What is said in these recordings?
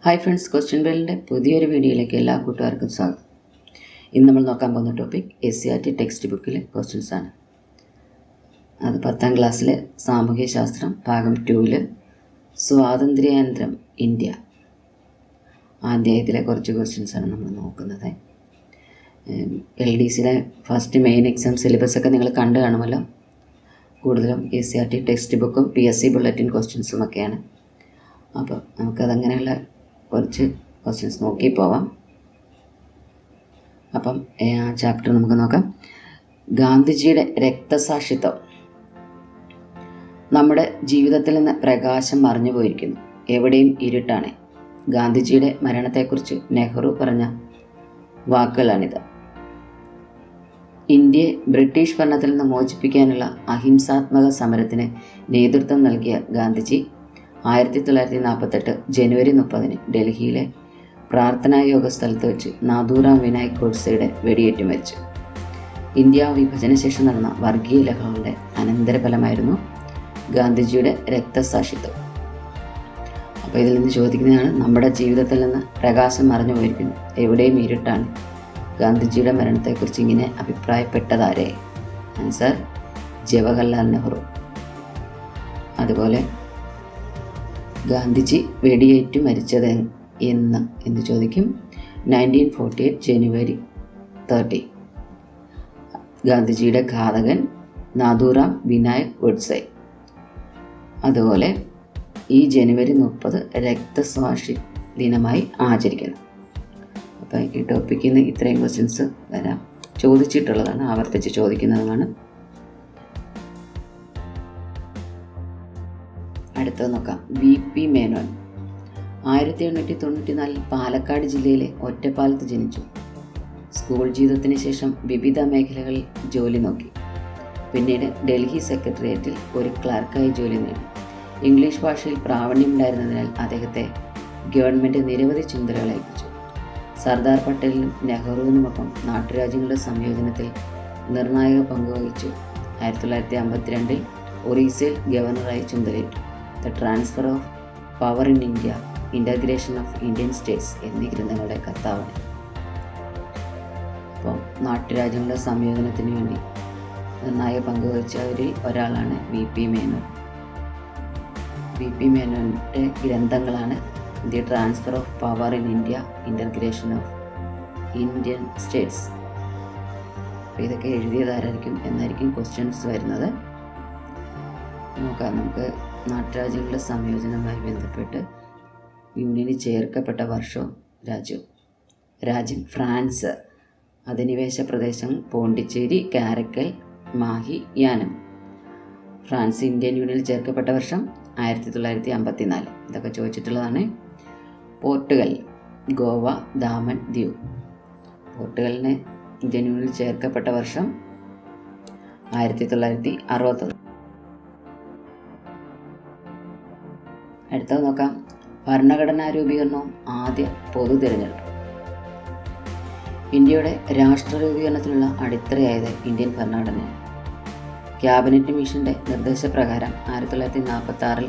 Hi friends, question ബെല്ലിൻ്റെ പുതിയൊരു വീഡിയോയിലേക്ക് എല്ലാ കൂട്ടുകാർക്കും സ്വാഗതം. ഇന്ന് നമ്മൾ നോക്കാൻ പോകുന്ന ടോപ്പിക് SCERT ടെക്സ്റ്റ് ബുക്കിലെ ക്വസ്റ്റ്യൻസ് ആണ്. അത് 10ാം ക്ലാസ്സിലെ സാമൂഹ്യ ശാസ്ത്രം ഭാഗം 2 സ്വാതന്ത്ര്യാനന്തരം ഇന്ത്യ അധ്യായത്തിലെ കുറച്ച് ക്വസ്റ്റ്യൻസാണ് നമ്മൾ നോക്കുന്നത്. LDCയുടെ ഫസ്റ്റ് മെയിൻ എക്സാം സിലബസൊക്കെ നിങ്ങൾ കണ്ടു കാണുമല്ലോ. കൂടുതലും SCERT ടെക്സ്റ്റ് ബുക്കും PSC ബുള്ളറ്റിൻ ക്വസ്റ്റ്യൻസും ഒക്കെയാണ്. അപ്പോൾ നമുക്കതങ്ങനെയുള്ള കുറച്ച് ക്വസ്റ്റ്യൻസ് നോക്കി പോവാം. അപ്പം ആ ചാപ്റ്റർ നമുക്ക് നോക്കാം. ഗാന്ധിജിയുടെ രക്തസാക്ഷിത്വം. നമ്മുടെ ജീവിതത്തിൽ നിന്ന് പ്രകാശം മറഞ്ഞു പോയിരിക്കുന്നു, എവിടെയും ഇരുട്ടാണ്. ഗാന്ധിജിയുടെ മരണത്തെക്കുറിച്ച് നെഹ്റു പറഞ്ഞ വാക്കുകളാണിത്. ഇന്ത്യയെ ബ്രിട്ടീഷ് ഭരണത്തിൽ നിന്ന് മോചിപ്പിക്കാനുള്ള അഹിംസാത്മക സമരത്തിന് നേതൃത്വം നൽകിയ ഗാന്ധിജി 1948 ജനുവരി 30 ഡൽഹിയിലെ പ്രാർത്ഥനായോഗ സ്ഥലത്ത് വെച്ച് നാഥൂറാം വിനായക് ഗോഡ്സെയുടെ വെടിയേറ്റ് മരിച്ചു. ഇന്ത്യ വിഭജനശേഷം നടന്ന വർഗീയ ലഹളകളുടെ അനന്തരഫലമായിരുന്നു ഗാന്ധിജിയുടെ രക്തസാക്ഷിത്വം. അപ്പോൾ ഇതിൽ നിന്ന് ചോദിക്കുന്നതാണ്, നമ്മുടെ ജീവിതത്തിൽ നിന്ന് പ്രകാശം മറഞ്ഞു പോയിരിക്കുന്നു, എവിടെയും ഇരുട്ടാണ്. ഗാന്ധിജിയുടെ മരണത്തെക്കുറിച്ച് ഇങ്ങനെ അഭിപ്രായപ്പെട്ടതാരേ? ആൻസർ ജവഹർലാൽ നെഹ്റു. അതുപോലെ ഗാന്ധിജി വെടിയേറ്റ് മരിച്ചത് എന്ന് ചോദിക്കും. 1948 ജനുവരി 30. ഗാന്ധിജിയുടെ ഘാതകൻ നാഥൂറാം വിനായക് ഗോഡ്സെ. അതുപോലെ ഈ ജനുവരി 30 രക്തസാക്ഷി ദിനമായി ആചരിക്കുന്നു. അപ്പോൾ ഈ ടോപ്പിക്കിൽ നിന്ന് ഇത്രയും ക്വസ്റ്റ്യൻസ് വരാം. ചോദിച്ചിട്ടുള്ളതാണ്, ആവർത്തിച്ച് ചോദിക്കുന്നതുമാണ്. അടുത്തത് നോക്കാം. VP മേനോൻ 1894 പാലക്കാട് ജില്ലയിലെ ഒറ്റപ്പാലത്ത് ജനിച്ചു. സ്കൂൾ ജീവിതത്തിന് ശേഷം വിവിധ മേഖലകളിൽ ജോലി നോക്കി. പിന്നീട് ഡൽഹി സെക്രട്ടേറിയറ്റിൽ ഒരു ക്ലർക്കായി ജോലി നേടി. ഇംഗ്ലീഷ് ഭാഷയിൽ പ്രാവീണ്യമുണ്ടായിരുന്നതിനാൽ അദ്ദേഹത്തെ ഗവൺമെൻറ് നിരവധി ചുമതലകൾ ഏൽപ്പിച്ചു. സർദാർ പട്ടേലിനും നെഹ്റുവിനുമൊപ്പം നാട്ടുരാജ്യങ്ങളുടെ സംയോജനത്തിൽ നിർണായക പങ്കുവഹിച്ചു. 1952 ഒറീസയിൽ ഗവർണറായി ചുമതലയേറ്റു. The transfer of power in India, integration of Indian States എന്നീ ഗ്രന്ഥങ്ങളുടെ കർത്താവാണ്. അപ്പോൾ നാട്ടുരാജ്യങ്ങളുടെ സംയോജനത്തിന് വേണ്ടി നിർണായക പങ്കുവഹിച്ചവരിൽ ഒരാളാണ് VP മേനോൻ. VP മേനോൻ്റെ ഗ്രന്ഥങ്ങളാണ് the transfer of power in India, integration of Indian states. അപ്പോൾ ഇതൊക്കെ എഴുതിയതാരായിരിക്കും എന്നായിരിക്കും ക്വസ്റ്റ്യൻസ് വരുന്നത്. നോക്കാം. നമുക്ക് നാട്ടുരാജ്യങ്ങളുടെ സംയോജനവുമായി ബന്ധപ്പെട്ട് യൂണിയനിൽ ചേർക്കപ്പെട്ട വർഷവും രാജ്യം ഫ്രാൻസ്. അധിനിവേശ പ്രദേശം പോണ്ടിച്ചേരി, കാരക്കൽ, മാഹി, യാനം. ഫ്രാൻസ് ഇന്ത്യൻ യൂണിയനിൽ ചേർക്കപ്പെട്ട വർഷം 1954. ഇതൊക്കെ ചോദിച്ചിട്ടുള്ളതാണ്. പോർട്ടുഗൽ, ഗോവ, ദാമൻ, ദ്വീപ്. പോർട്ടുഗലിന് ഇന്ത്യൻ യൂണിയനിൽ ചേർക്കപ്പെട്ട വർഷം 1961. അടുത്തത് നോക്കാം. ഭരണഘടനാ രൂപീകരണവും ആദ്യ പൊതു തിരഞ്ഞെടുപ്പ്. ഇന്ത്യയുടെ രാഷ്ട്ര രൂപീകരണത്തിനുള്ള അടിത്തറയായത് ഇന്ത്യൻ ഭരണഘടനയാണ്. ക്യാബിനറ്റ് മിഷന്റെ നിർദ്ദേശപ്രകാരം 1946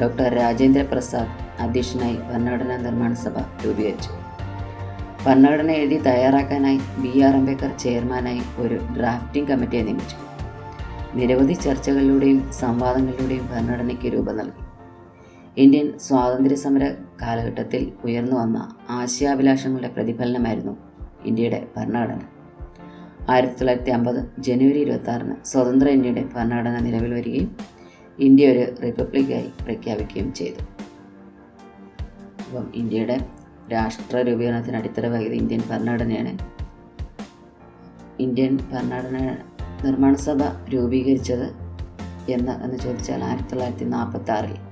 ഡോക്ടർ രാജേന്ദ്ര പ്രസാദ് അധ്യക്ഷനായി ഭരണഘടനാ നിർമ്മാണ സഭ രൂപീകരിച്ചു. ഭരണഘടന എഴുതി തയ്യാറാക്കാനായി BR അംബേദ്കർ ചെയർമാനായി ഒരു ഡ്രാഫ്റ്റിംഗ് കമ്മിറ്റിയെ നിയമിച്ചു. നിരവധി ചർച്ചകളിലൂടെയും സംവാദങ്ങളിലൂടെയും ഭരണഘടനയ്ക്ക് രൂപം നൽകി. ഇന്ത്യൻ സ്വാതന്ത്ര്യ സമര കാലഘട്ടത്തിൽ ഉയർന്നു വന്ന ആശയാഭിലാഷങ്ങളുടെ പ്രതിഫലനമായിരുന്നു ഇന്ത്യയുടെ ഭരണഘടന. 1950 ജനുവരി 26 സ്വതന്ത്ര ഇന്ത്യയുടെ ഭരണഘടന നിലവിൽ വരികയും ഇന്ത്യ ഒരു റിപ്പബ്ലിക്കായി പ്രഖ്യാപിക്കുകയും ചെയ്തു. അപ്പം ഇന്ത്യയുടെ രാഷ്ട്ര രൂപീകരണത്തിന് അടിത്തറ വഹിച്ചത് ഇന്ത്യൻ ഭരണഘടനയാണ്. ഇന്ത്യൻ ഭരണഘടന നിർമ്മാണ സഭ രൂപീകരിച്ചത് എന്ന് ചോദിച്ചാൽ 1946.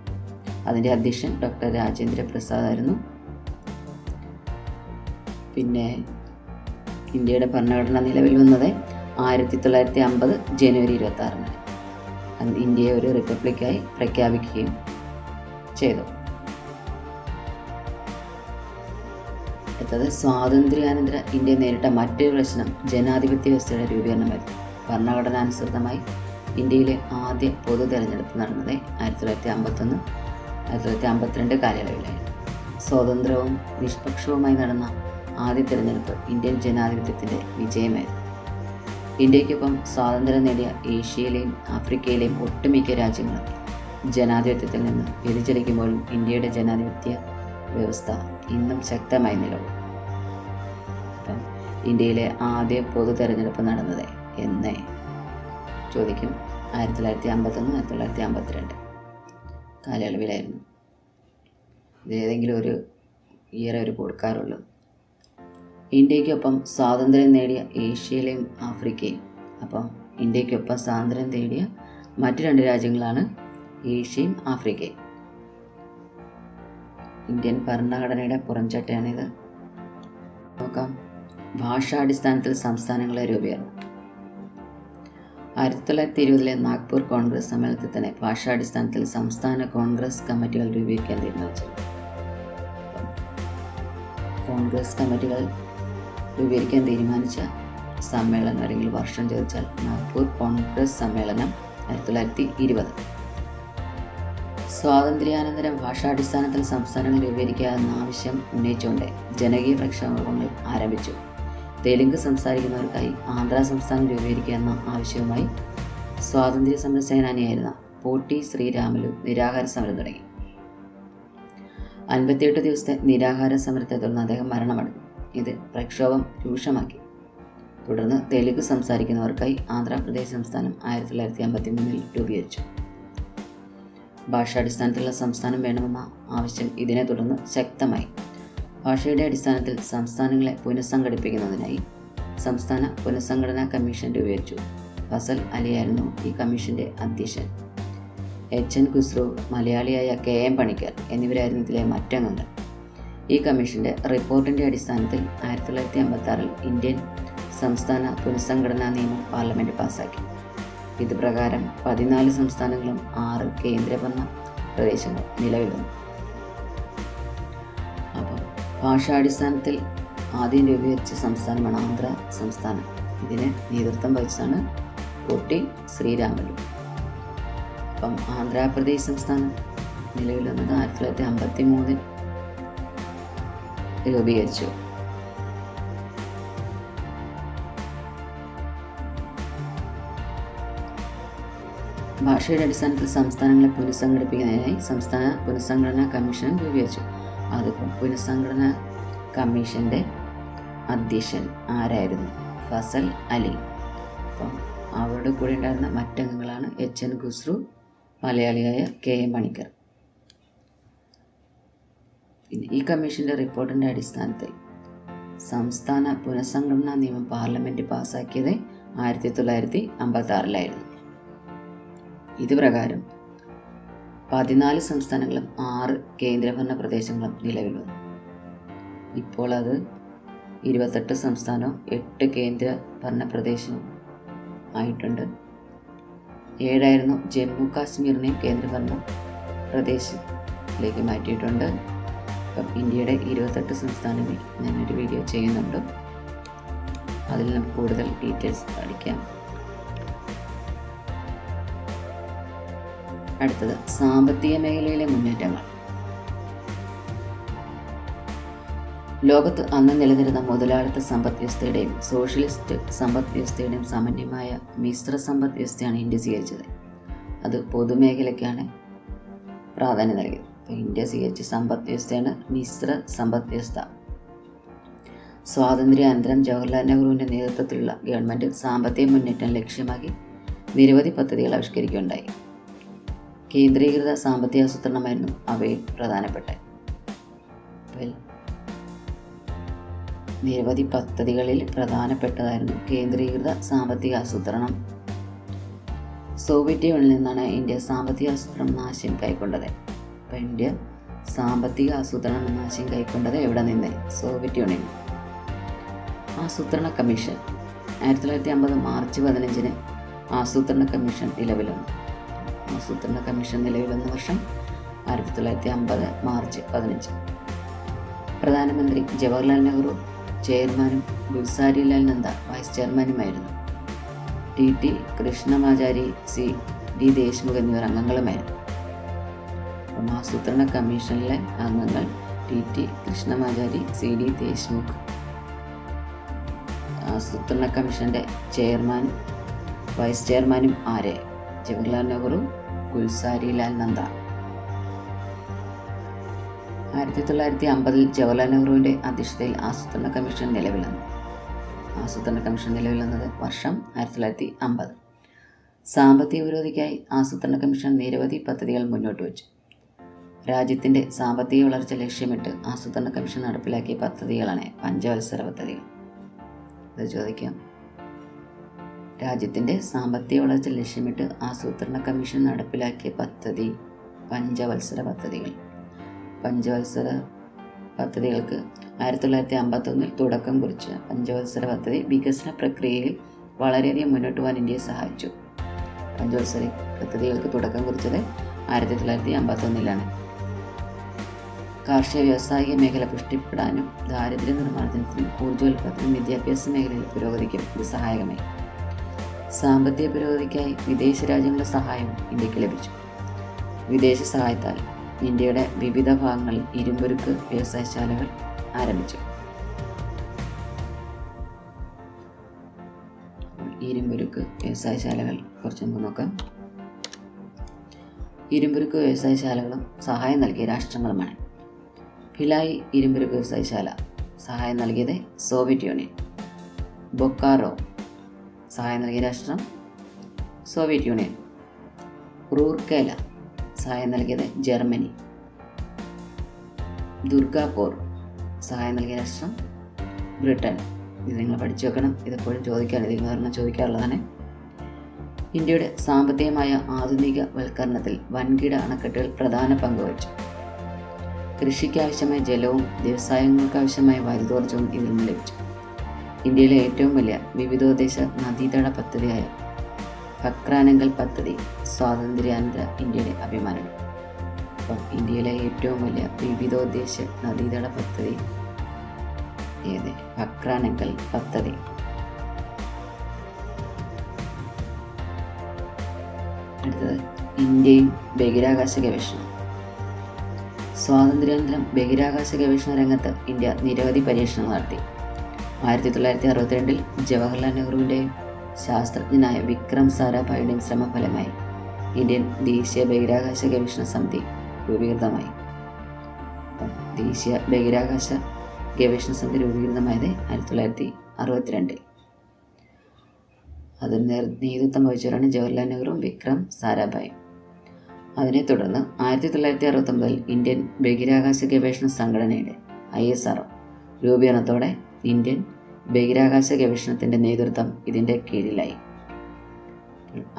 അതിൻ്റെ അധ്യക്ഷൻ ഡോക്ടർ രാജേന്ദ്ര പ്രസാദ് ആയിരുന്നു. പിന്നെ ഇന്ത്യയുടെ ഭരണഘടന നിലവിൽ വന്നത് 1950 ജനുവരി 26. ഇന്ത്യയെ ഒരു റിപ്പബ്ലിക്കായി പ്രഖ്യാപിക്കുകയും ചെയ്തു. അടുത്തത് സ്വാതന്ത്ര്യാനന്തര ഇന്ത്യ നേരിട്ട മറ്റൊരു പ്രശ്നം ജനാധിപത്യ വ്യവസ്ഥയുടെ രൂപീകരണമായിരുന്നു. ഭരണഘടനാനുസൃതമായി ഇന്ത്യയിലെ ആദ്യ പൊതു തെരഞ്ഞെടുപ്പ് നടന്നത് 1951 1952 കാലയളവിലായിരുന്നു. സ്വതന്ത്രവും നിഷ്പക്ഷവുമായി നടന്ന ആദ്യ തിരഞ്ഞെടുപ്പ് ഇന്ത്യൻ ജനാധിപത്യത്തിൻ്റെ വിജയമായിരുന്നു. ഇന്ത്യയ്ക്കൊപ്പം സ്വാതന്ത്ര്യം നേടിയ ഏഷ്യയിലെയും ആഫ്രിക്കയിലെയും ഒട്ടുമിക്ക രാജ്യങ്ങളും ജനാധിപത്യത്തിൽ നിന്ന് വ്യതിചലിക്കുമ്പോഴും ഇന്ത്യയുടെ ജനാധിപത്യ വ്യവസ്ഥ ഇന്നും ശക്തമായി നിലകൊള്ളും. അപ്പം ഇന്ത്യയിലെ ആദ്യ പൊതു തെരഞ്ഞെടുപ്പ് നടന്നത് എന്ന് ചോദിക്കും. 1951, 1952 കാലയളവിലായിരുന്നു. ഇതിലേതെങ്കിലും ഒരു ഇയർ അവർ കൊടുക്കാറുള്ളൂ. ഇന്ത്യക്കൊപ്പം സ്വാതന്ത്ര്യം നേടിയ ഏഷ്യയിലെയും ആഫ്രിക്കയും. അപ്പം ഇന്ത്യക്കൊപ്പം സ്വാതന്ത്ര്യം നേടിയ മറ്റു 2 രാജ്യങ്ങളാണ് ഏഷ്യയും ആഫ്രിക്കയും. ഇന്ത്യൻ ഭരണഘടനയുടെ പുറംചട്ടയാണിത്. നോക്കാം. ഭാഷാടിസ്ഥാനത്തിൽ സംസ്ഥാനങ്ങളെ രൂപീകരണം. 1920 നാഗ്പൂർ കോൺഗ്രസ് സമ്മേളനത്തിൽ തന്നെ ഭാഷാടിസ്ഥാനത്തിൽ സംസ്ഥാന കോൺഗ്രസ് കമ്മിറ്റികൾ രൂപീകരിക്കാൻ തീരുമാനിച്ചു. കോൺഗ്രസ് കമ്മിറ്റികൾ രൂപീകരിക്കാൻ തീരുമാനിച്ച സമ്മേളനം അല്ലെങ്കിൽ വർഷം ചോദിച്ചാൽ നാഗ്പൂർ കോൺഗ്രസ് സമ്മേളനം 1920. സ്വാതന്ത്ര്യാനന്തരം ഭാഷാടിസ്ഥാനത്തിൽ സംസ്ഥാനങ്ങൾ രൂപീകരിക്കുക എന്ന ആവശ്യം ഉന്നയിച്ചുകൊണ്ട് ജനകീയ പ്രക്ഷോഭങ്ങൾ ആരംഭിച്ചു. തെലുങ്ക് സംസാരിക്കുന്നവർക്കായി ആന്ധ്ര സംസ്ഥാനം രൂപീകരിക്കുക എന്ന ആവശ്യവുമായി സ്വാതന്ത്ര്യ സമര സേനാനിയായിരുന്ന പോട്ടി ശ്രീരാമലു നിരാഹാര സമരം തുടങ്ങി. 58 ദിവസത്തെ നിരാഹാര സമരത്തെ തുടർന്ന് അദ്ദേഹം മരണമടഞ്ഞു. ഇത് പ്രക്ഷോഭം രൂക്ഷമാക്കി. തുടർന്ന് തെലുങ്ക് സംസാരിക്കുന്നവർക്കായി ആന്ധ്രാപ്രദേശ് സംസ്ഥാനം 1953 രൂപീകരിച്ചു. ഭാഷാടിസ്ഥാനത്തിലുള്ള സംസ്ഥാനം വേണമെന്ന ആവശ്യം ഇതിനെ തുടർന്ന് ശക്തമായി. ഭാഷയുടെ അടിസ്ഥാനത്തിൽ സംസ്ഥാനങ്ങളെ പുനഃസംഘടിപ്പിക്കുന്നതിനായി സംസ്ഥാന പുനഃസംഘടനാ കമ്മീഷൻ രൂപീകരിച്ചു. ഫസൽ അലിയായിരുന്നു ഈ കമ്മീഷന്റെ അധ്യക്ഷൻ. HN ഖുസ്രു, മലയാളിയായ KM പണിക്കർ എന്നിവരായിരുന്നു ഇതിലെ മറ്റംഗങ്ങൾ. ഈ കമ്മീഷന്റെ റിപ്പോർട്ടിന്റെ അടിസ്ഥാനത്തിൽ 1956 ഇന്ത്യൻ സംസ്ഥാന പുനഃസംഘടനാ നിയമം പാർലമെന്റ് പാസാക്കി. ഇത് പ്രകാരം 14 സംസ്ഥാനങ്ങളും 6 കേന്ദ്രഭരണ പ്രദേശങ്ങളും നിലവിൽ വന്നു. അപ്പം ഭാഷാടിസ്ഥാനത്തിൽ ആദ്യം രൂപീകരിച്ച സംസ്ഥാനമാണ് ആന്ധ്ര സംസ്ഥാനം. ഇതിന് നേതൃത്വം വഹിച്ചതാണ് പൊട്ടി ശ്രീരാമലു. അപ്പം ആന്ധ്രാപ്രദേശ് സംസ്ഥാനം നിലവിൽ വന്നത് 1953 രൂപീകരിച്ചു. ഭാഷയുടെ അടിസ്ഥാനത്തിൽ സംസ്ഥാനങ്ങളെ പുനഃസംഘടിപ്പിക്കുന്നതിനായി സംസ്ഥാന പുനഃസംഘടനാ കമ്മീഷൻ രൂപീകരിച്ചു. അതിപ്പം പുനഃസംഘടനാ കമ്മീഷൻ്റെ അധ്യക്ഷൻ ആരായിരുന്നു? ഫസൽ അലി. അപ്പം അവരുടെ കൂടെ ഉണ്ടായിരുന്ന മറ്റംഗങ്ങളാണ് HN ഖുസ്രു, മലയാളിയായ KM പണിക്കർ. പിന്നെ ഈ കമ്മീഷൻ്റെ റിപ്പോർട്ടിൻ്റെ അടിസ്ഥാനത്തിൽ സംസ്ഥാന പുനഃസംഘടനാ നിയമം പാർലമെൻറ്റ് പാസ്സാക്കിയത് 1956 ഇത് പ്രകാരം 14 സംസ്ഥാനങ്ങളും 6 കേന്ദ്രഭരണ പ്രദേശങ്ങളും നിലവിൽ വന്നു. ഇപ്പോൾ അത് 28 സംസ്ഥാനവും 8 കേന്ദ്ര ഭരണ പ്രദേശവും ആയിട്ടുണ്ട്. 7 ജമ്മു കാശ്മീരിനെയും കേന്ദ്രഭരണ പ്രദേശത്തിലേക്ക് മാറ്റിയിട്ടുണ്ട്. അപ്പം ഇന്ത്യയുടെ 28 സംസ്ഥാനങ്ങളിൽ ഞാനൊരു വീഡിയോ ചെയ്യുന്നുണ്ട്. അതിൽ നമുക്ക് കൂടുതൽ ഡീറ്റെയിൽസ് പഠിക്കാം. അടുത്തത് സാമ്പത്തിക മേഖലയിലെ മുന്നേറ്റങ്ങൾ. ലോകത്ത് അന്ന് നിലനിരുന്ന മുതലാളിത്ത സമ്പദ് വ്യവസ്ഥയുടെയും സോഷ്യലിസ്റ്റ് സമ്പദ് വ്യവസ്ഥയുടെയും സമന്വയമായ മിശ്ര സമ്പദ് വ്യവസ്ഥയാണ് ഇന്ത്യ സ്വീകരിച്ചത്. അത് പൊതുമേഖലയ്ക്കാണ് പ്രാധാന്യം നൽകിയത്. അപ്പോൾ ഇന്ത്യ സ്വീകരിച്ച സമ്പദ് വ്യവസ്ഥയാണ് മിശ്ര സമ്പദ് വ്യവസ്ഥ. സ്വാതന്ത്ര്യാനന്തരം ജവഹർലാൽ നെഹ്റുവിൻ്റെ നേതൃത്വത്തിലുള്ള ഗവൺമെൻറ് സാമ്പത്തിക മുന്നേറ്റം ലക്ഷ്യമാക്കി നിരവധി പദ്ധതികൾ ആവിഷ്കരിക്കുകയുണ്ടായി. കേന്ദ്രീകൃത സാമ്പത്തിക ആസൂത്രണമായിരുന്നു അവയിൽ പ്രധാനപ്പെട്ടത്. നിരവധി പദ്ധതികളിൽ പ്രധാനപ്പെട്ടതായിരുന്നു കേന്ദ്രീകൃത സാമ്പത്തിക ആസൂത്രണം. സോവിയറ്റ് യൂണിയനിൽ നിന്നാണ് ഇന്ത്യ സാമ്പത്തിക ആസൂത്രണം എന്ന ആശയം കൈക്കൊണ്ടത്. അപ്പോൾ ഇന്ത്യ സാമ്പത്തിക ആസൂത്രണം എന്ന ആശയം കൈക്കൊണ്ടത് എവിടെ നിന്ന്? Soviet union. ആസൂത്രണ കമ്മീഷൻ 1950 മാർച്ച് 15 ആസൂത്രണ കമ്മീഷൻ നിലവിൽ വന്നു. ആസൂത്രണ കമ്മീഷൻ നിലവിൽ വന്ന വർഷം 1950 മാർച്ച് 15. പ്രധാനമന്ത്രി ജവഹർലാൽ നെഹ്റു ചെയർമാനും ഗുൽസാരിലാൽ നന്ദ വൈസ് ചെയർമാനുമായിരുന്നു. TT കൃഷ്ണമാചാരി, CD ദേശ്മുഖ് എന്നിവർ അംഗങ്ങളുമായിരുന്നു. ആസൂത്രണ കമ്മീഷനിലെ അംഗങ്ങൾ ടി കൃഷ്ണമാചാരി, CD ദേശ്മുഖ്. ആസൂത്രണ കമ്മീഷൻ്റെ ചെയർമാനും വൈസ് ചെയർമാനും ആരെ? ജവഹർലാൽ നെഹ്റു, ഗുൽസാരിലാൽ നന്ദ. 1950 ജവഹർലാൽ നെഹ്റുവിൻ്റെ അധ്യക്ഷതയിൽ ആസൂത്രണ കമ്മീഷൻ നിലവിൽ വന്നത് വർഷം 1950. സാമ്പത്തിക പുരോഗതിക്കായി ആസൂത്രണ കമ്മീഷൻ നിരവധി പദ്ധതികൾ മുന്നോട്ട് വച്ചു. രാജ്യത്തിൻ്റെ സാമ്പത്തിക വളർച്ച ലക്ഷ്യമിട്ട് ആസൂത്രണ കമ്മീഷൻ നടപ്പിലാക്കിയ പദ്ധതികളാണ് പഞ്ചവത്സര പദ്ധതികൾ. ഇത് ചോദിക്കാം. രാജ്യത്തിൻ്റെ സാമ്പത്തിക വളർച്ച ലക്ഷ്യമിട്ട് ആസൂത്രണ കമ്മീഷൻ നടപ്പിലാക്കിയ പദ്ധതി പഞ്ചവത്സര പദ്ധതികൾ. പഞ്ചവത്സര പദ്ധതികൾക്ക് 1951 തുടക്കം കുറിച്ച പഞ്ചവത്സര പദ്ധതി വികസന പ്രക്രിയയിൽ വളരെയധികം മുന്നോട്ട് പോകാൻ ഇന്ത്യയെ സഹായിച്ചു. പഞ്ചവത്സര പദ്ധതികൾക്ക് തുടക്കം കുറിച്ചത് 1951. കാർഷിക വ്യാവസായിക മേഖല പുഷ്ടിപ്പെടാനും ദാരിദ്ര്യ നിർമ്മാർജ്ജനത്തിനും ഊർജ്ജോൽപാദനത്തിനും വിദ്യാഭ്യാസ മേഖലയിൽ പുരോഗതിക്കും ഇത് സഹായകമായി. സാമ്പത്തിക പുരോഗതിക്കായി വിദേശ രാജ്യങ്ങളുടെ സഹായം ഇന്ത്യക്ക് ലഭിച്ചു. വിദേശ സഹായത്താൽ ഇന്ത്യയുടെ വിവിധ ഭാഗങ്ങളിൽ ഇരുമ്പുരുക്ക് വ്യവസായശാലകൾ ആരംഭിച്ചു. ഇരുമ്പുരുക്ക് വ്യവസായശാലകൾ കുറച്ച് നമുക്ക് നോക്കാം. ഇരുമ്പുരുക്ക് വ്യവസായശാലകളും സഹായം നൽകിയ രാഷ്ട്രങ്ങളുമാണ്. ഭിലായ് ഇരുമ്പുരുക്ക് വ്യവസായശാല സഹായം നൽകിയത് സോവിയറ്റ് യൂണിയൻ. ബൊക്കാറോ സഹായം നൽകിയ രാഷ്ട്രം സോവിയറ്റ് യൂണിയൻ. റൂർക്കേല സഹായം നൽകിയത് ജർമ്മനി. ദുർഗാപൂർ സഹായം നൽകിയ രാഷ്ട്രം ബ്രിട്ടൻ. ഇത് നിങ്ങൾ പഠിച്ചു വെക്കണം. ഇതെപ്പോഴും ചോദിക്കാറുള്ളതാണ്. ഇന്ത്യയുടെ സാമ്പത്തികമായ ആധുനികവൽക്കരണത്തിൽ വൻകിട അണക്കെട്ടുകൾ പ്രധാന പങ്ക് വഹിച്ചു. കൃഷിക്കാവശ്യമായ ജലവും വ്യവസായങ്ങൾക്കാവശ്യമായ വൈദ്യുതോർജ്ജവും ഇതിൽ നിന്ന് ലഭിച്ചു. ഇന്ത്യയിലെ ഏറ്റവും വലിയ വിവിധോദ്ദേശ നദീതട പദ്ധതിയായ ഭക്രാനങ്കൽ പദ്ധതി സ്വാതന്ത്ര്യാനന്തര ഇന്ത്യയുടെ അഭിമാനമാണ്. അപ്പം ഇന്ത്യയിലെ ഏറ്റവും വലിയ വിവിധോദ്ദേശ നദീതട പദ്ധതി ഏത്? ഭക്രാനങ്കൽ പദ്ധതി. അടുത്തത് ഇന്ത്യയും ബഹിരാകാശ ഗവേഷണം. സ്വാതന്ത്ര്യാനന്തരം ബഹിരാകാശ ഗവേഷണ രംഗത്ത് ഇന്ത്യ നിരവധി പരീക്ഷണങ്ങൾ നടത്തി. 1962 ജവഹർലാൽ നെഹ്റുവിൻ്റെയും ശാസ്ത്രജ്ഞനായ വിക്രം സാരാഭായിയുടെയും ശ്രമഫലമായി ഇന്ത്യൻ ദേശീയ ബഹിരാകാശ ഗവേഷണ സമിതി രൂപീകൃതമായി. ദേശീയ ബഹിരാകാശ ഗവേഷണ സമിതി രൂപീകൃതമായത് 1962. അതിന് നേതൃത്വം വഹിച്ചവരാണ് ജവഹർലാൽ നെഹ്റുവും വിക്രം സാരാഭായും. അതിനെ തുടർന്ന് 1969 ഇന്ത്യൻ ബഹിരാകാശ ഗവേഷണ സംഘടനയുടെ ISRO രൂപീകരണത്തോടെ ഇന്ത്യൻ ബഹിരാകാശ ഗവേഷണത്തിൻ്റെ നേതൃത്വം ഇതിൻ്റെ കീഴിലായി.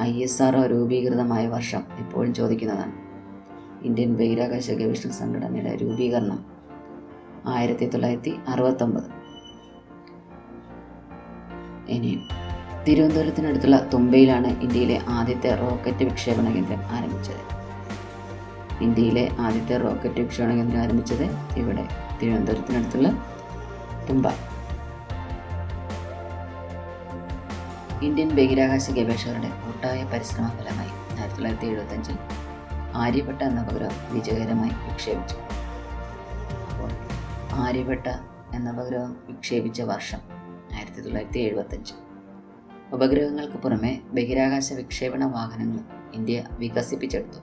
ISRO രൂപീകൃതമായ വർഷം എപ്പോഴും ചോദിക്കുന്നതാണ്. ഇന്ത്യൻ ബഹിരാകാശ ഗവേഷണ സംഘടനയുടെ രൂപീകരണം 1969. ഇനിയും തിരുവനന്തപുരത്തിനടുത്തുള്ള തുമ്പയിലാണ് ഇന്ത്യയിലെ ആദ്യത്തെ റോക്കറ്റ് വിക്ഷേപണ കേന്ദ്രം ആരംഭിച്ചത്. ഇവിടെ തിരുവനന്തപുരത്തിനടുത്തുള്ള തുമ്പ. ഇന്ത്യൻ ബഹിരാകാശ ഗവേഷകരുടെ കൂട്ടായ പരിശ്രമ ഫലമായി 1975 ആര്യഭട്ട എന്ന ഉപഗ്രഹം വിജയകരമായി വിക്ഷേപിച്ചു. അപ്പോൾ ആര്യഭട്ട എന്ന ഉപഗ്രഹം വിക്ഷേപിച്ച വർഷം 1975. ഉപഗ്രഹങ്ങൾക്ക് പുറമെ ബഹിരാകാശ വിക്ഷേപണ വാഹനങ്ങളും ഇന്ത്യ വികസിപ്പിച്ചെടുത്തു.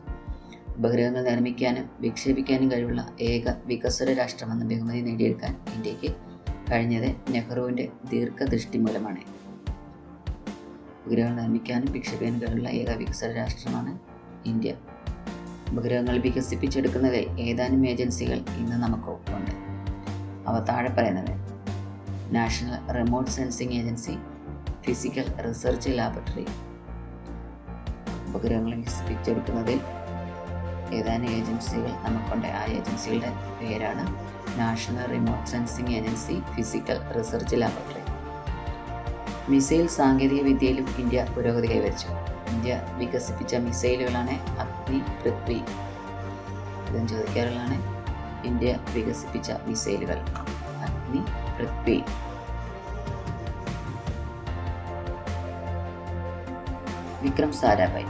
ഉപഗ്രഹങ്ങൾ നിർമ്മിക്കാനും വിക്ഷേപിക്കാനും കഴിവുള്ള ഏക വികസ്വര രാഷ്ട്രമെന്ന ബഹുമതി നേടിയെടുക്കാൻ ഇന്ത്യക്ക് കഴിഞ്ഞത് നെഹ്റുവിൻ്റെ ദീർഘദൃഷ്ടി മൂലമാണ്. ഉപഗ്രഹങ്ങൾ നിർമ്മിക്കാനും വിക്ഷേപിക്കാനും കഴിവുള്ള ഏക വികസ്വര രാഷ്ട്രമാണ് ഇന്ത്യ. ഉപഗ്രഹങ്ങൾ വികസിപ്പിച്ചെടുക്കുന്നതിൽ ഏതാനും ഏജൻസികൾ ഇന്ന് നമുക്ക് ഉണ്ട്. അവ താഴെ പറയുന്നവ: national remote sensing agency, physical research laboratory. ഉപഗ്രഹങ്ങൾ വികസിപ്പിച്ചെടുക്കുന്നതിൽ ഏതാനും ഏജൻസികൾ നമുക്കുണ്ട്. ആ ഏജൻസികളുടെ പേരാണ് national remote sensing agency, physical research laboratory. Missile സാങ്കേതിക വിദ്യയിലും ഇന്ത്യ പുരോഗതി കൈവരിച്ചു. ഇന്ത്യ വികസിപ്പിച്ച മിസൈലുകളാണ് അഗ്നി, പൃഥ്വി. ഇതും ചോദിക്കാറുള്ളതാണ്. ഇന്ത്യ വികസിപ്പിച്ച മിസൈലുകൾ അഗ്നി, പൃഥ്വി. വിക്രം സാരാഭായ്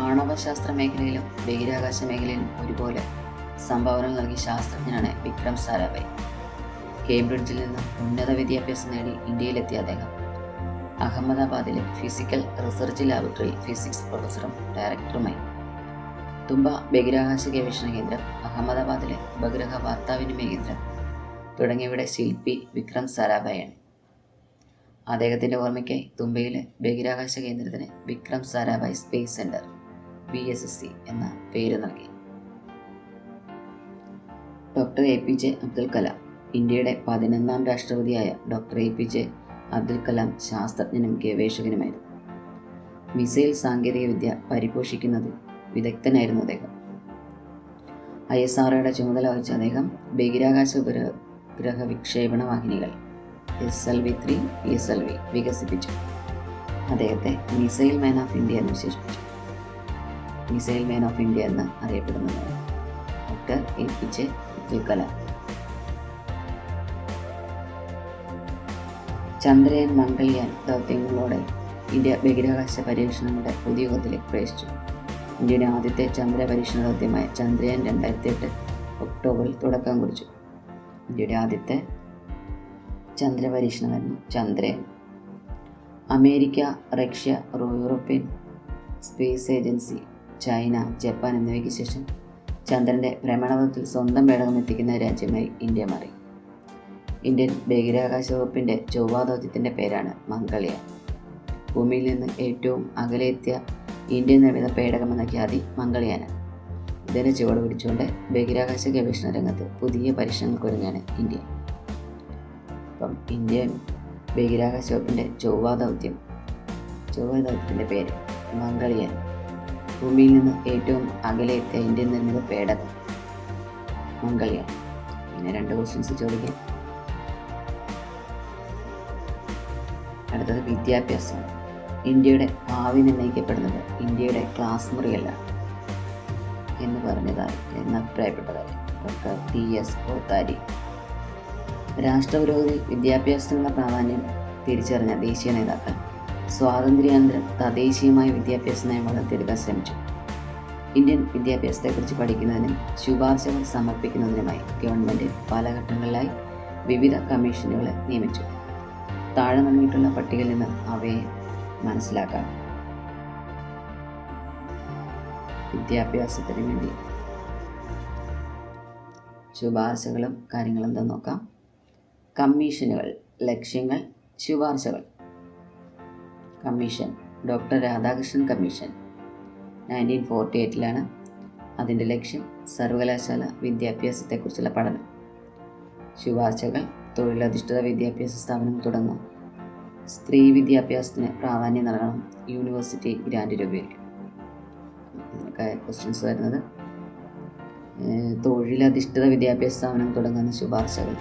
ആണവശാസ്ത്ര മേഖലയിലും ബഹിരാകാശ മേഖലയിലും ഒരുപോലെ സംഭാവനകൾ നൽകിയ ശാസ്ത്രജ്ഞനാണ് വിക്രം സാരാഭായ്. കേംബ്രിഡ്ജിൽ നിന്ന് ഉന്നത വിദ്യാഭ്യാസം നേടി ഇന്ത്യയിലെത്തിയ അദ്ദേഹം അഹമ്മദാബാദിലെ ഫിസിക്കൽ റിസർച്ച് ലാബറട്ടറിയിൽ ഫിസിക്സ് പ്രൊഫസറും ഡയറക്ടറുമായി. തുമ്പ ബഹിരാകാശ ഗവേഷണ കേന്ദ്രം, അഹമ്മദാബാദിലെ ഉപഗ്രഹ വാർത്താവിനിമയ കേന്ദ്രം തുടങ്ങിയവയുടെ ശില്പി വിക്രം സാരാഭായാണ്. അദ്ദേഹത്തിൻ്റെ ഓർമ്മയ്ക്കായി തുമ്പയിലെ ബഹിരാകാശ കേന്ദ്രത്തിന് Vikram Sarabhai space centre VSSC എന്ന പേര് നൽകി. Doctor APJ Abdul Kalam. ഇന്ത്യയുടെ 11ാം രാഷ്ട്രപതിയായ ഡോക്ടർ APJ അബ്ദുൽ കലാം ശാസ്ത്രജ്ഞനും ഗവേഷകനുമായിരുന്നു. മിസൈൽ സാങ്കേതികവിദ്യ പരിപോഷിക്കുന്നതിൽ വിദഗ്ധനായിരുന്നു അദ്ദേഹം. ISROയുടെ ചുമതല വഹിച്ച അദ്ദേഹം ബഹിരാകാശ ഉപഗ്രഹ വിക്ഷേപണ വാഹിനികൾ SLV-3, PSLV വികസിപ്പിച്ചു. അദ്ദേഹത്തെ മിസൈൽ മാൻ ഓഫ് ഇന്ത്യ എന്ന് വിശേഷിപ്പിച്ചു. മിസൈൽ മാൻ ഓഫ് ഇന്ത്യ എന്ന് അറിയപ്പെടുന്നത് ഡോക്ടർ APJ അബ്ദുൽ കലാം. ചന്ദ്രയാൻ, മംഗൾയാൻ ദൗത്യങ്ങളോടെ ഇന്ത്യ ബഹിരാകാശ പരീക്ഷണങ്ങളുടെ പുതുയുഗത്തിലേക്ക് പ്രവേശിച്ചു. ഇന്ത്യയുടെ ആദ്യത്തെ ചന്ദ്ര പരീക്ഷണ ദൗത്യമായ ചന്ദ്രയാൻ 2008 ഒക്ടോബറിൽ തുടക്കം കുറിച്ചു. ഇന്ത്യയുടെ ആദ്യത്തെ ചന്ദ്ര പരീക്ഷണമായിരുന്നു Chandrayaan. America, Russia, European space agency, China, Japan എന്നിവയ്ക്ക് ശേഷം ചന്ദ്രൻ്റെ ഭ്രമണപഥത്തിൽ സ്വന്തം പേടകം എത്തിക്കുന്ന രാജ്യമായി ഇന്ത്യ മാറി. ഇന്ത്യൻ ബഹിരാകാശ വകുപ്പിൻ്റെ ചൊവ്വാ ദൗത്യത്തിൻ്റെ പേരാണ് മംഗൾയാൻ. ഭൂമിയിൽ നിന്ന് ഏറ്റവും അകലെ എത്തിയ ഇന്ത്യൻ നിർമ്മിത പേടകമെന്ന ഖ്യാതി മംഗൾയാനാണ്. ഇതിനെ ചുവട് പിടിച്ചുകൊണ്ട് ബഹിരാകാശ ഗവേഷണ രംഗത്ത് പുതിയ പരീക്ഷണങ്ങൾക്കൊരുങ്ങാണ് ഇന്ത്യ. അപ്പം ഇന്ത്യൻ ബഹിരാകാശ വകുപ്പിൻ്റെ ചൊവ്വാ ദൗത്യത്തിൻ്റെ പേര് മംഗൾയാൻ. ഭൂമിയിൽ നിന്ന് ഏറ്റവും അകലെ എത്തിയ ഇന്ത്യൻ നിർമ്മിത പേടകം മംഗൾയാൻ. പിന്നെ 2 ക്വസ്റ്റ്യൻസ് ചോദിക്കാം. അടുത്തത് വിദ്യാഭ്യാസം. ഇന്ത്യയുടെ ഭാവി നിർണ്ണയിക്കപ്പെടുന്നത് ഇന്ത്യയുടെ ക്ലാസ് മുറിയല്ല എന്ന് പറഞ്ഞതായി എന്ന് അഭിപ്രായപ്പെട്ടതായി ഡോക്ടർ TS കോത്താരി. രാഷ്ട്രപുരോഗതിയിൽ വിദ്യാഭ്യാസത്തിനുള്ള പ്രാധാന്യം തിരിച്ചറിഞ്ഞ ദേശീയ നേതാക്കൾ സ്വാതന്ത്ര്യാനന്തരം തദ്ദേശീയമായ വിദ്യാഭ്യാസ നയം വളർത്തിയെടുക്കാൻ ശ്രമിച്ചു. ഇന്ത്യൻ വിദ്യാഭ്യാസത്തെക്കുറിച്ച് പഠിക്കുന്നതിനും ശുപാർശകൾ സമർപ്പിക്കുന്നതിനുമായി ഗവൺമെൻറ് പല ഘട്ടങ്ങളിലായി വിവിധ കമ്മീഷനുകളെ നിയമിച്ചു. താഴെ നൽകിയിട്ടുള്ള പട്ടികയിൽ നിന്ന് അവയെ മനസ്സിലാക്കാം. വിദ്യാഭ്യാസത്തിന് വേണ്ടി ശുപാർശകളും കാര്യങ്ങളും എന്താ നോക്കാം. കമ്മീഷനുകൾ, ലക്ഷ്യങ്ങൾ, ശുപാർശകൾ. കമ്മീഷൻ ഡോക്ടർ രാധാകൃഷ്ണൻ കമ്മീഷൻ 1948 അതിൻ്റെ ലക്ഷ്യം സർവകലാശാല വിദ്യാഭ്യാസത്തെക്കുറിച്ചുള്ള പഠനം. ശുപാർശകൾ തൊഴിലധിഷ്ഠിത വിദ്യാഭ്യാസ സ്ഥാപനങ്ങൾ തുടങ്ങും. സ്ത്രീ വിദ്യാഭ്യാസത്തിന് പ്രാധാന്യം നൽകണം. യൂണിവേഴ്സിറ്റി ഗ്രാൻഡ് രൂപീകരിക്കും. ഇതിനൊക്കെ ക്വസ്റ്റ്യൻസ് വരുന്നത് തൊഴിലധിഷ്ഠിത വിദ്യാഭ്യാസ സ്ഥാപനം തുടങ്ങുന്ന ശുപാർശകൾ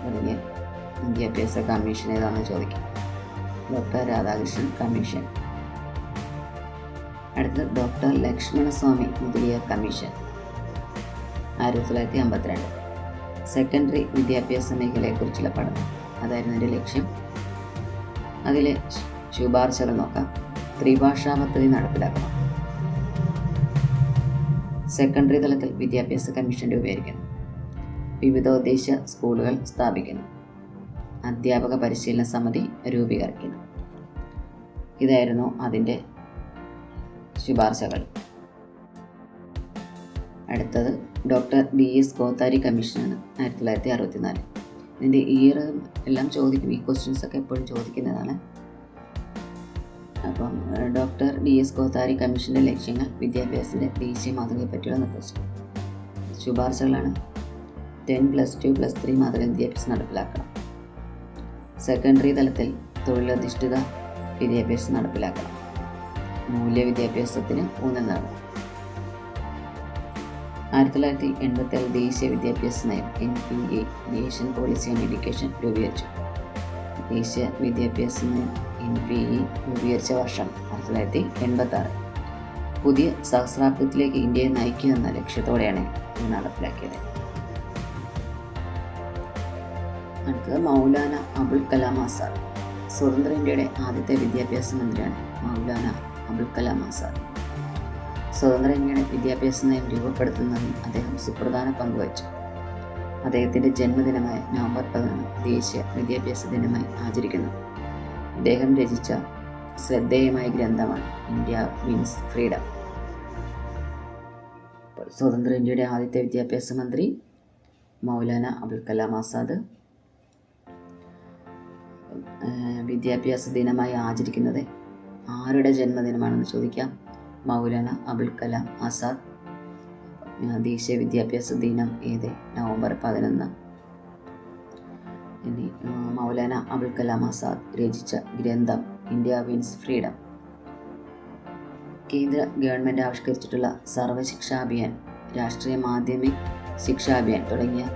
തുടങ്ങിയ വിദ്യാഭ്യാസ കമ്മീഷൻ ഏതാണെന്ന് ചോദിക്കും. Doctor Radhakrishnan commission. അടുത്തത് doctor Lakshmanaswami Mudaliar commission 1952. Secondary വിദ്യാഭ്യാസ മേഖലയെക്കുറിച്ചുള്ള പഠനം അതായിരുന്നു എൻ്റെ ലക്ഷ്യം. അതിലെ ശുപാർശകൾ നോക്കാം. ത്രിഭാഷാ പദ്ധതി നടപ്പിലാക്കണം. സെക്കൻഡറി തലത്തിൽ വിദ്യാഭ്യാസ കമ്മീഷൻ രൂപീകരിക്കണം. വിവിധോദ്ദേശ സ്കൂളുകൾ സ്ഥാപിക്കണം. അധ്യാപക പരിശീലന സമിതി രൂപീകരിക്കണം. ഇതായിരുന്നു അതിൻ്റെ ശുപാർശകൾ. അടുത്തത് ഡോക്ടർ DS കോത്താരി കമ്മീഷനാണ് 1964. ഇതിൻ്റെ ഇയർ എല്ലാം ചോദിക്കും. ഈ ക്വസ്റ്റ്യൻസൊക്കെ എപ്പോഴും ചോദിക്കുന്നതാണ്. അപ്പം ഡോക്ടർ DS കോത്താരി കമ്മീഷൻ്റെ ലക്ഷ്യങ്ങൾ വിദ്യാഭ്യാസത്തിൻ്റെ ദേശീയ മാതൃകയെ പറ്റിയുള്ള നിർദ്ദേശം. ശുപാർശകളാണ് 10+2+3 മാതൃക വിദ്യാഭ്യാസം നടപ്പിലാക്കണം. സെക്കൻഡറി തലത്തിൽ തൊഴിലധിഷ്ഠിത വിദ്യാഭ്യാസം നടപ്പിലാക്കണം. മൂല്യവിദ്യാഭ്യാസത്തിന് ഊന്നൽ നൽകണം. 1987 ദേശീയ വിദ്യാഭ്യാസ നയം NPA nation policy on education രൂപീകരിച്ചു. ദേശീയ വിദ്യാഭ്യാസ നയം NPA രൂപീകരിച്ച വർഷം 1986. പുതിയ സഹസ്രാബ്ദത്തിലേക്ക് ഇന്ത്യയെ നയിക്കുക എന്ന ലക്ഷ്യത്തോടെയാണ് ഇത് നടപ്പിലാക്കിയത്. അടുത്തത് മൗലാന അബുൽ കലാം ആസാദ്. സ്വതന്ത്ര ഇന്ത്യയുടെ ആദ്യത്തെ വിദ്യാഭ്യാസ മന്ത്രിയാണ് മൗലാന അബുൽ കലാം ആസാദ്. സ്വതന്ത്ര ഇന്ത്യയുടെ വിദ്യാഭ്യാസ നയം രൂപപ്പെടുത്തുന്നതിൽ അദ്ദേഹം സുപ്രധാന പങ്കുവച്ചു. അദ്ദേഹത്തിൻ്റെ ജന്മദിനമായ നവംബർ 11 ദേശീയ വിദ്യാഭ്യാസ ദിനമായി ആചരിക്കുന്നു. അദ്ദേഹം രചിച്ച ശ്രദ്ധേയമായ ഗ്രന്ഥമാണ് ഇന്ത്യ വിൻസ് ഫ്രീഡം. സ്വതന്ത്ര ഇന്ത്യയുടെ ആദ്യത്തെ വിദ്യാഭ്യാസ മന്ത്രി മൗലാന അബുൽ കലാം ആസാദ്. വിദ്യാഭ്യാസ ദിനമായി ആചരിക്കുന്നത് ആരുടെ ജന്മദിനമാണെന്ന് ചോദിക്കാം. മൗലാന അബുൽ കലാം ആസാദ്. ദേശീയ വിദ്യാഭ്യാസ ദിനം ഏത്? നവംബർ 11. ഇനി മൗലാന അബുൽ കലാം ആസാദ് രചിച്ച ഗ്രന്ഥം ഇന്ത്യ വിൻസ് ഫ്രീഡം. കേന്ദ്ര ഗവൺമെൻറ് ആവിഷ്കരിച്ചിട്ടുള്ള സർവശിക്ഷാ അഭിയാൻ, രാഷ്ട്രീയ മാധ്യമിക് ശിക്ഷാ അഭിയാൻ തുടങ്ങിയ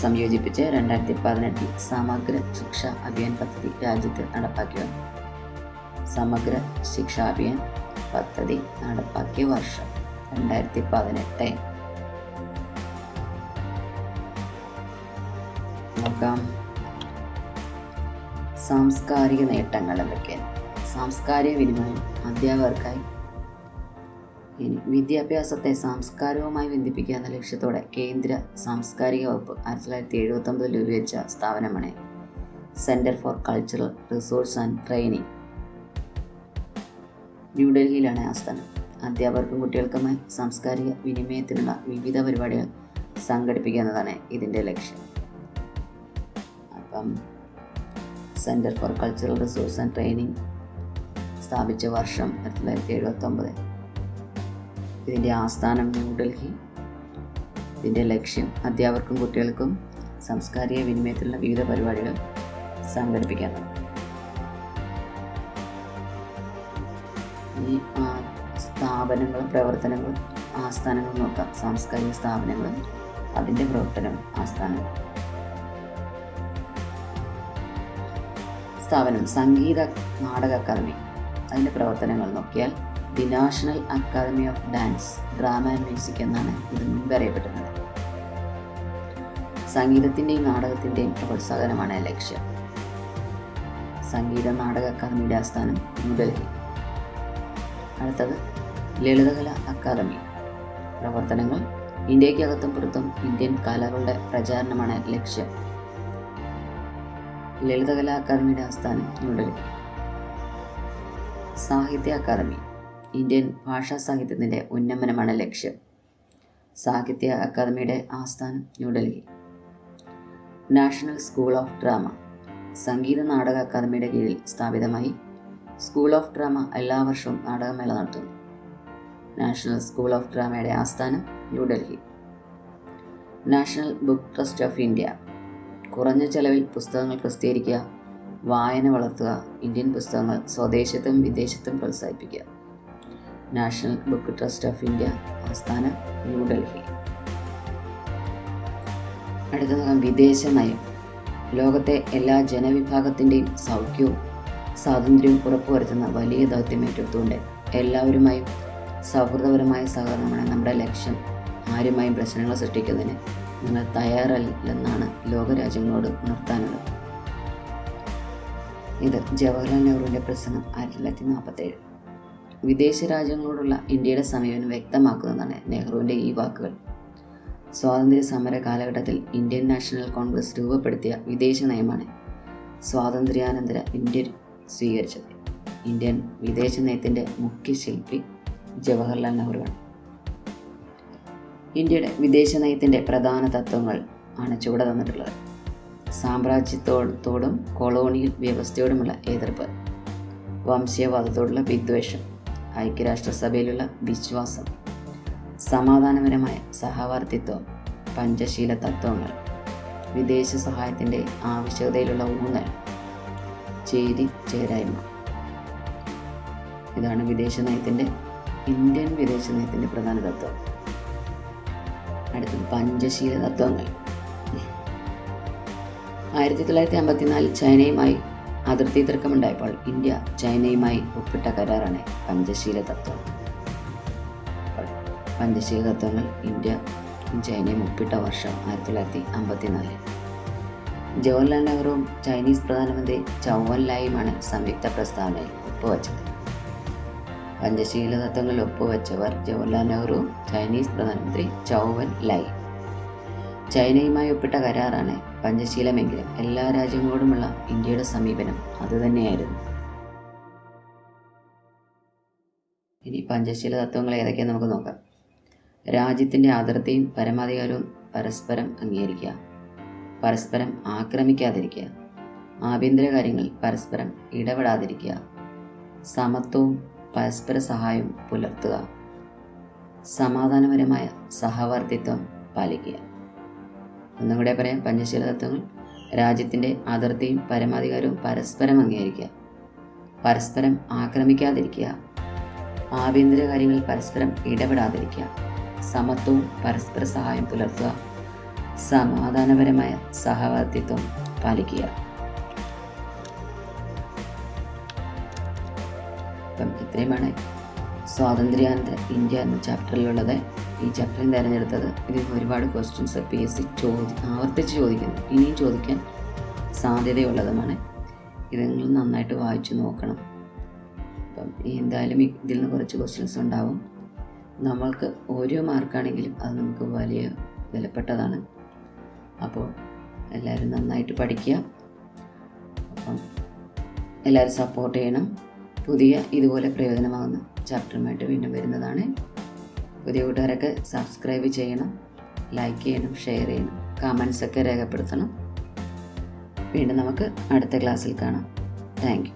സംയോജിപ്പിച്ച് 2018 സമഗ്ര ശിക്ഷാ അഭിയാൻ പദ്ധതി രാജ്യത്ത് നടപ്പാക്കി വന്നു. സമഗ്ര ശിക്ഷാ അഭിയാൻ പദ്ധതി നടപ്പാക്കിയ വർഷം 2018. നോക്കാം. സാംസ്കാരിക നേട്ടങ്ങൾ എന്തൊക്കെയാണ്? സാംസ്കാരിക വിനിമയം അധ്യാപകർക്കായി. ഇനി വിദ്യാഭ്യാസത്തെ സംസ്കാരവുമായി ബന്ധിപ്പിക്കുക എന്ന ലക്ഷ്യത്തോടെ കേന്ദ്ര സാംസ്കാരിക വകുപ്പ് 1979 രൂപീകരിച്ച സ്ഥാപനമാണ് centre for cultural resource and training. ന്യൂഡൽഹിയിലാണ് ആസ്ഥാനം. അധ്യാപകർക്കും കുട്ടികൾക്കുമായി സാംസ്കാരിക വിനിമയത്തിനുള്ള വിവിധ പരിപാടികൾ സംഘടിപ്പിക്കുക എന്നതാണ് ഇതിൻ്റെ ലക്ഷ്യം. അപ്പം centre for cultural resource and training സ്ഥാപിച്ച വർഷം 1979. ഇതിൻ്റെ ആസ്ഥാനം ന്യൂഡൽഹി. ഇതിൻ്റെ ലക്ഷ്യം അധ്യാപകർക്കും കുട്ടികൾക്കും സാംസ്കാരിക വിനിമയത്തിലുള്ള വിവിധ പരിപാടികൾ സംഘടിപ്പിക്കാനാണ്. ഈ സ്ഥാപനങ്ങളും പ്രവർത്തനങ്ങളും ആസ്ഥാനങ്ങളും നോക്കാം. സാംസ്കാരിക സ്ഥാപനങ്ങളും അതിൻ്റെ പ്രവർത്തനവും ആസ്ഥാനവും. സ്ഥാപനം സംഗീത നാടക അക്കാദമി. അതിൻ്റെ പ്രവർത്തനങ്ങൾ നോക്കിയാൽ the national academy of dance, drama and music എന്നാണ് ഇത് മുൻപ് അറിയപ്പെടുന്നത്. സംഗീതത്തിൻ്റെയും നാടകത്തിൻ്റെയും പ്രോത്സാഹനമാണ് ലക്ഷ്യം. സംഗീത നാടക അക്കാദമിയുടെ ആസ്ഥാനം ന്യൂഡൽഹി. അടുത്തത് ലളിതകല അക്കാദമി. പ്രവർത്തനങ്ങൾ ഇന്ത്യക്കകത്തും പുറത്തും ഇന്ത്യൻ കലകളുടെ പ്രചാരണമാണ് ലക്ഷ്യം. ലളിതകലാ അക്കാദമിയുടെ ആസ്ഥാനം ന്യൂഡൽഹി. സാഹിത്യ അക്കാദമി. ഇന്ത്യൻ ഭാഷാ സാഹിത്യത്തിൻ്റെ ഉന്നമനമാണ് ലക്ഷ്യം. സാഹിത്യ അക്കാദമിയുടെ ആസ്ഥാനം New Delhi. National school of drama. Sangeet Natak അക്കാദമിയുടെ കീഴിൽ സ്ഥാപിതമായി സ്കൂൾ ഓഫ് ഡ്രാമ എല്ലാ വർഷവും നാടകമേള നടത്തുന്നു. നാഷണൽ സ്കൂൾ ഓഫ് ഡ്രാമയുടെ ആസ്ഥാനം New Delhi. National book trust of India. കുറഞ്ഞ ചെലവിൽ പുസ്തകങ്ങൾ പ്രസിദ്ധീകരിക്കുക, വായന വളർത്തുക, ഇന്ത്യൻ പുസ്തകങ്ങൾ സ്വദേശത്തും വിദേശത്തും പ്രോത്സാഹിപ്പിക്കുക. National book trust of India ആസ്ഥാനം ന്യൂഡൽഹി. അടുത്ത നോക്കാം വിദേശ നയം. ലോകത്തെ എല്ലാ ജനവിഭാഗത്തിൻ്റെയും സൗഖ്യവും സ്വാതന്ത്ര്യവും ഉറപ്പുവരുത്തുന്ന വലിയ ദൗത്യം ഏറ്റെടുത്തുകൊണ്ട് എല്ലാവരുമായും സൗഹൃദപരമായ സഹകരണമാണ് നമ്മുടെ ലക്ഷ്യം. ആരുമായും പ്രശ്നങ്ങൾ സൃഷ്ടിക്കുന്നതിന് നിങ്ങൾ തയ്യാറല്ലെന്നാണ് ലോകരാജ്യങ്ങളോട് ഉണർത്താനുള്ളത്. ഇത് ജവഹർലാൽ നെഹ്റുവിൻ്റെ പ്രസംഗം 1947. വിദേശ രാജ്യങ്ങളോടുള്ള ഇന്ത്യയുടെ സമീപനം വ്യക്തമാക്കുന്നതാണ് നെഹ്റുവിൻ്റെ ഈ വാക്കുകൾ. സ്വാതന്ത്ര്യ സമര കാലഘട്ടത്തിൽ ഇന്ത്യൻ നാഷണൽ കോൺഗ്രസ് രൂപപ്പെടുത്തിയ വിദേശ നയമാണ് സ്വാതന്ത്ര്യാനന്തര ഇന്ത്യ സ്വീകരിച്ചത്. ഇന്ത്യൻ വിദേശ നയത്തിൻ്റെ മുഖ്യ ശില്പി ജവഹർലാൽ നെഹ്റുവാണ്. ഇന്ത്യയുടെ വിദേശ നയത്തിൻ്റെ പ്രധാന തത്വങ്ങൾ ആണ് ചുവടെ തന്നിട്ടുള്ളത്. സാമ്രാജ്യത്തോടും കൊളോണിയൽ വ്യവസ്ഥയോടുമുള്ള എതിർപ്പ്, വംശീയവാദത്തോടുള്ള വിദ്വേഷം, ഐക്യരാഷ്ട്രസഭയിലുള്ള വിശ്വാസം, സമാധാനപരമായ സഹവർത്തിത്വം, പഞ്ചശീല തത്വങ്ങൾ, വിദേശ സഹായത്തിൻ്റെ ആവശ്യകതയിലുള്ള ഊന്നൽ, ചേരായ്മ. ഇതാണ് ഇന്ത്യൻ വിദേശ നയത്തിൻ്റെ പ്രധാന തത്വം. അടുത്തത് പഞ്ചശീല തത്വങ്ങൾ. 1954 ചൈനയുമായി അതിർത്തി തർക്കമുണ്ടായപ്പോൾ ഇന്ത്യ ചൈനയുമായി ഒപ്പിട്ട കരാറാണ് പഞ്ചശീല തത്വം. പഞ്ചശീല തത്വങ്ങൾ ഇന്ത്യ ചൈനയും ഒപ്പിട്ട വർഷം 1954. ജവഹർലാൽ നെഹ്റുവും ചൈനീസ് പ്രധാനമന്ത്രി ചൗ എൻ ലായുമാണ് സംയുക്ത പ്രസ്താവനയിൽ ഒപ്പുവച്ചത്. പഞ്ചശീല തത്വങ്ങളിൽ ഒപ്പുവെച്ചവർ ജവഹർലാൽ നെഹ്റു, ചൈനീസ് പ്രധാനമന്ത്രി ചൗ വെൻ ലൈ. ചൈനയുമായി ഒപ്പിട്ട കരാറാണ് പഞ്ചശീലമെങ്കിലും എല്ലാ രാജ്യങ്ങളോടുമുള്ള ഇന്ത്യയുടെ സമീപനം അതുതന്നെയായിരുന്നു. ഇനി പഞ്ചശീല തത്വങ്ങൾ ഏതൊക്കെയാണെന്ന് നമുക്ക് നോക്കാം. രാജ്യത്തിൻ്റെ അതിർത്തിയും പരമാധികാരവും പരസ്പരം അംഗീകരിക്കുക, പരസ്പരം ആക്രമിക്കാതിരിക്കുക, ആഭ്യന്തര കാര്യങ്ങൾ പരസ്പരം ഇടപെടാതിരിക്കുക, സമത്വവും പരസ്പര സഹായവും പുലർത്തുക, സമാധാനപരമായ സഹവർത്തിത്വം പാലിക്കുക. ഒന്നും കൂടെ പറയാം. പഞ്ചശീല തത്വങ്ങൾ: രാജ്യത്തിൻ്റെ അതിർത്തിയും പരമാധികാരവും പരസ്പരം അംഗീകരിക്കുക, പരസ്പരം ആക്രമിക്കാതിരിക്കുക, ആഭ്യന്തര കാര്യങ്ങളിൽ പരസ്പരം ഇടപെടാതിരിക്കുക, സമത്വവും പരസ്പര സഹായം പുലർത്തുക, സമാധാനപരമായ സഹവർത്തിത്വം പാലിക്കുക. അപ്പം ഇത്രയുമാണ് സ്വാതന്ത്ര്യാനന്തര ഇന്ത്യ എന്ന ചാപ്റ്ററിലുള്ളത്. ഈ ചാപ്റ്ററിൽ തിരഞ്ഞെടുത്തത്. ഇതിൽ ഒരുപാട് ക്വസ്റ്റ്യൻസ് PSC ആവർത്തിച്ച് ചോദിക്കുന്നു, ഇനിയും ചോദിക്കാൻ സാധ്യതയുള്ളതുമാണ്. ഇത് നിങ്ങൾ നന്നായിട്ട് വായിച്ചു നോക്കണം. അപ്പം എന്തായാലും ഇതിൽ നിന്ന് കുറച്ച് ക്വസ്റ്റ്യൻസ് ഉണ്ടാവും. നമ്മൾക്ക് ഓരോ മാർക്കാണെങ്കിലും അത് നമുക്ക് വലിയ വിലപ്പെട്ടതാണ്. അപ്പോൾ എല്ലാവരും നന്നായിട്ട് പഠിക്കുക. അപ്പം എല്ലാവരും സപ്പോർട്ട് ചെയ്യണം. പുതിയ ഇതുപോലെ പ്രയോജനമാകുന്ന ചാപ്റ്ററുമായിട്ട് വീണ്ടും വരുന്നതാണ്. പുതിയ കൂട്ടുകാരൊക്കെ സബ്സ്ക്രൈബ് ചെയ്യണം, ലൈക്ക് ചെയ്യണം, ഷെയർ ചെയ്യണം, കമൻസൊക്കെ രേഖപ്പെടുത്തണം. വീണ്ടും നമുക്ക് അടുത്ത ക്ലാസ്സിൽ കാണാം. Thank you.